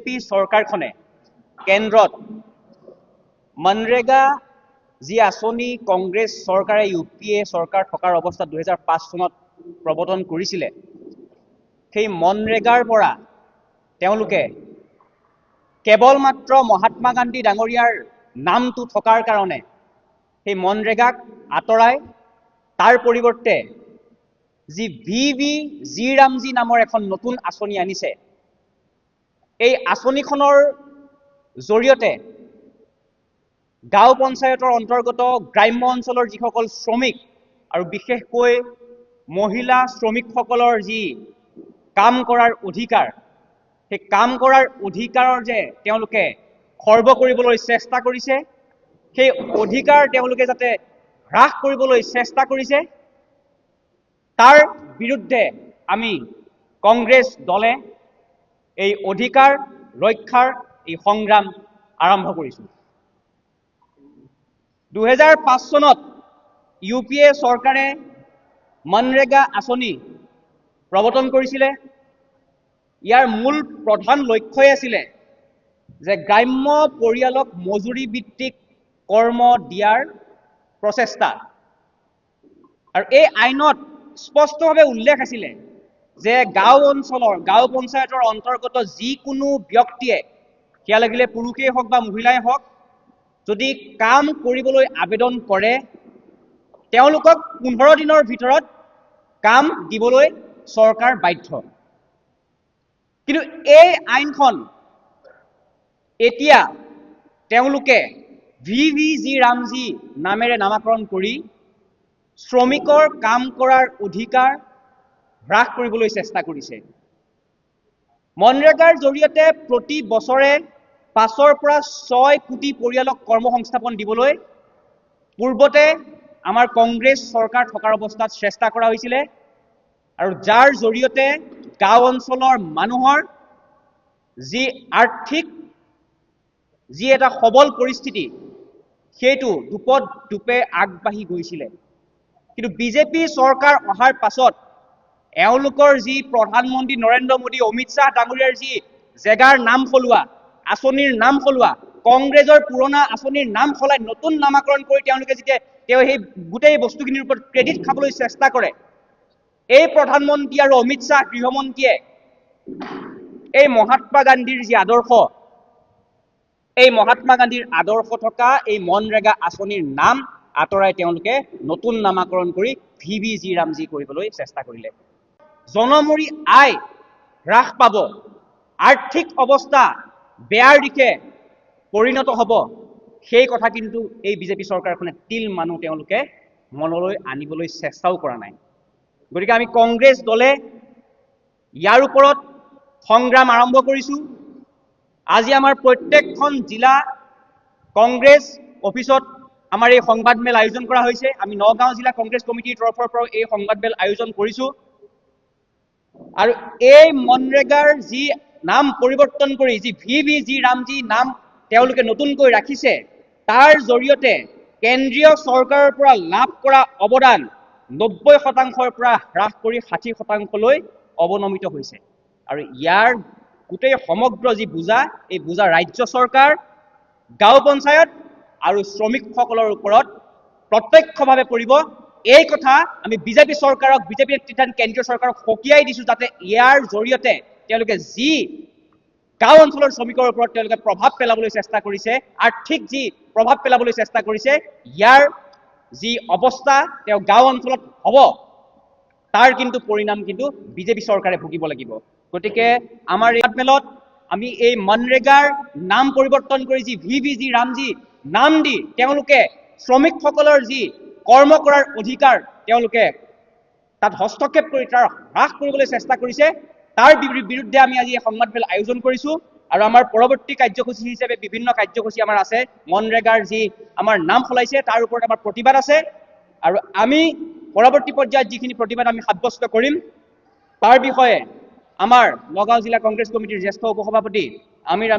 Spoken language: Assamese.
বিজেপি চৰকাৰখনে কেন্দ্ৰত মনৰেগা যি আঁচনি কংগ্ৰেছ চৰকাৰে UPA চৰকাৰ থকাৰ অৱস্থাত 2005 চনত প্ৰৱৰ্তন কৰিছিলে, সেই মনৰেগাৰ পৰা তেওঁলোকে কেৱল মাত্ৰ মহাত্মা গান্ধী ডাঙৰীয়াৰ নামটো থকাৰ কাৰণে সেই মনৰেগাক আঁতৰাই তাৰ পৰিৱৰ্তে যি VVG ৰামজী নামৰ এখন নতুন আঁচনি আনিছে, এই আঁচনিখনৰ জৰিয়তে গাঁও পঞ্চায়তৰ অন্তৰ্গত গ্ৰাম্য অঞ্চলৰ যিসকল শ্ৰমিক আৰু বিশেষকৈ মহিলা শ্ৰমিকসকলৰ যি কাম কৰাৰ অধিকাৰ, সেই কাম কৰাৰ অধিকাৰৰ যে তেওঁলোকে খৰ্ব কৰিবলৈ চেষ্টা কৰিছে, সেই অধিকাৰ তেওঁলোকে যাতে হ্ৰাস কৰিবলৈ চেষ্টা কৰিছে, তাৰ বিৰুদ্ধে আমি কংগ্ৰেছ দলে এই অধিকাৰ ৰক্ষাৰ এই সংগ্ৰাম আৰম্ভ কৰিছোঁ। 2005 চনত UPA চৰকাৰে মনৰেগা আঁচনি প্ৰৱৰ্তন কৰিছিলে। ইয়াৰ মূল প্ৰধান লক্ষ্যই আছিলে যে গ্ৰাম্য পৰিয়ালক মজুৰি ভিত্তিক কৰ্ম দিয়াৰ প্ৰচেষ্টা। আৰু এই আইনত স্পষ্টভাৱে উল্লেখ আছিলে যে গাঁও পঞ্চায়তৰ অন্তৰ্গত যিকোনো ব্যক্তিয়ে, সেয়া লাগিলে পুৰুষেই হওক বা মহিলাই হওক, যদি কাম কৰিবলৈ আবেদন কৰে, তেওঁলোকক 15 দিনৰ ভিতৰত কাম দিবলৈ চৰকাৰ বাধ্য। কিন্তু এই আইনখন এতিয়া তেওঁলোকে VVG ৰামজী নামেৰে নামাকৰণ কৰি শ্ৰমিকৰ কাম কৰাৰ অধিকাৰ হ্ৰাস কৰিবলৈ চেষ্টা কৰিছে। মনৰেগাৰ জৰিয়তে প্ৰতি বছৰে 5 পৰা 6 কোটি পৰিয়ালক কৰ্মসংস্থাপন দিবলৈ পূৰ্বতে আমাৰ কংগ্ৰেছ চৰকাৰ থকাৰ অৱস্থাত চেষ্টা কৰা হৈছিলে, আৰু যাৰ জৰিয়তে গাঁও অঞ্চলৰ মানুহৰ যি আৰ্থিক যি এটা সবল পৰিস্থিতি, সেইটো দুপে আগবাঢ়ি গৈছিলে। কিন্তু বিজেপি চৰকাৰ অহাৰ পাছত এওঁলোকৰ যি প্ৰধানমন্ত্ৰী নৰেন্দ্ৰ মোদী, অমিত শ্বাহ ডাঙৰীয়াৰ যি জেগাৰ নাম সলোৱা, আঁচনিৰ নাম সলোৱা, কংগ্ৰেছৰ পুৰণা আঁচনিৰ নাম সলাই নতুন নামাকৰণ কৰি তেওঁলোকে যেতিয়া সেই গোটেই বস্তুখিনিৰ ওপৰত ক্ৰেডিট খাবলৈ চেষ্টা কৰে, এই প্ৰধানমন্ত্ৰী আৰু অমিত শ্বাহ গৃহমন্ত্ৰীয়ে এই মহাত্মা গান্ধীৰ যি আদৰ্শ, এই মহাত্মা গান্ধীৰ আদৰ্শ থকা এই মনৰেগা আঁচনিৰ নাম আঁতৰাই তেওঁলোকে নতুন নামাকৰণ কৰি VVG ৰামজী কৰিবলৈ চেষ্টা কৰিলে। জনমূৰি আয় হ্ৰাস পাব, আৰ্থিক অৱস্থা বেয়াৰ দিশে পৰিণত হ'ব, সেই কথা কিন্তু এই বিজেপি চৰকাৰখনে তিল মানুহ তেওঁলোকে মনলৈ আনিবলৈ চেষ্টাও কৰা নাই। গতিকে আমি কংগ্ৰেছ দলে ইয়াৰ ওপৰত সংগ্ৰাম আৰম্ভ কৰিছোঁ। আজি আমাৰ প্ৰত্যেকখন জিলা কংগ্ৰেছ অফিচত আমাৰ এই সংবাদমেল আয়োজন কৰা হৈছে। আমি নগাঁও জিলা কংগ্ৰেছ কমিটিৰ তৰফৰ পৰা এই সংবাদমেল আয়োজন কৰিছোঁ। আৰু এই মনৰেগাৰ যি নাম পৰিৱৰ্তন কৰি যি VVG ৰামজী নাম তেওঁলোকে নতুনকৈ ৰাখিছে, তাৰ জৰিয়তে কেন্দ্ৰীয় চৰকাৰৰ পৰা লাভ কৰা অৱদান 90% পৰা হ্ৰাস কৰি 60%লৈ অৱনমিত হৈছে। আৰু ইয়াৰ গোটেই সমগ্ৰ যি বোজা, এই বোজা ৰাজ্য চৰকাৰ, গাঁও পঞ্চায়ত আৰু শ্ৰমিকসকলৰ ওপৰত প্ৰত্যক্ষভাৱে পৰিব। এই কথা আমি বিজেপি চৰকাৰক, বিজেপি নেতৃত্বাধীন কেন্দ্ৰীয় চৰকাৰক সকীয়াই দিছোঁ, যাতে ইয়াৰ জৰিয়তে তেওঁলোকে যি গাঁও অঞ্চলৰ শ্ৰমিকৰ ওপৰত তেওঁলোকে প্ৰভাৱ পেলাবলৈ চেষ্টা কৰিছে, আৰ্থিক যি প্ৰভাৱ পেলাবলৈ চেষ্টা কৰিছে, ইয়াৰ যি অৱস্থা তেওঁ গাঁও অঞ্চলত হ'ব, তাৰ কিন্তু পৰিণাম কিন্তু বিজেপি চৰকাৰে ভুগিব লাগিব। গতিকে আমাৰ এই মেলত আমি এই মনৰেগাৰ নাম পৰিৱৰ্তন কৰি যি VVG ৰামজী নাম দি তেওঁলোকে শ্ৰমিকসকলৰ যি কৰ্ম কৰাৰ অধিকাৰ তেওঁলোকে তাত হস্তক্ষেপ কৰি তাৰ হ্ৰাস কৰিবলৈ চেষ্টা কৰিছে, তাৰ বিৰুদ্ধে আমি আজি এই সংবাদমেল আয়োজন কৰিছোঁ। আৰু আমাৰ পৰৱৰ্তী কাৰ্যসূচী হিচাপে বিভিন্ন কাৰ্যসূচী আমাৰ আছে। মনৰেগাৰ যি আমাৰ নাম সলাইছে তাৰ ওপৰত আমাৰ প্ৰতিবাদ আছে, আৰু আমি পৰৱৰ্তী পৰ্যায়ত যিখিনি প্ৰতিবাদ আমি সাব্যস্ত কৰিম, তাৰ বিষয়ে আমাৰ নগাঁও জিলা কংগ্ৰেছ কমিটিৰ জ্যেষ্ঠ উপসভাপতি আমিৰ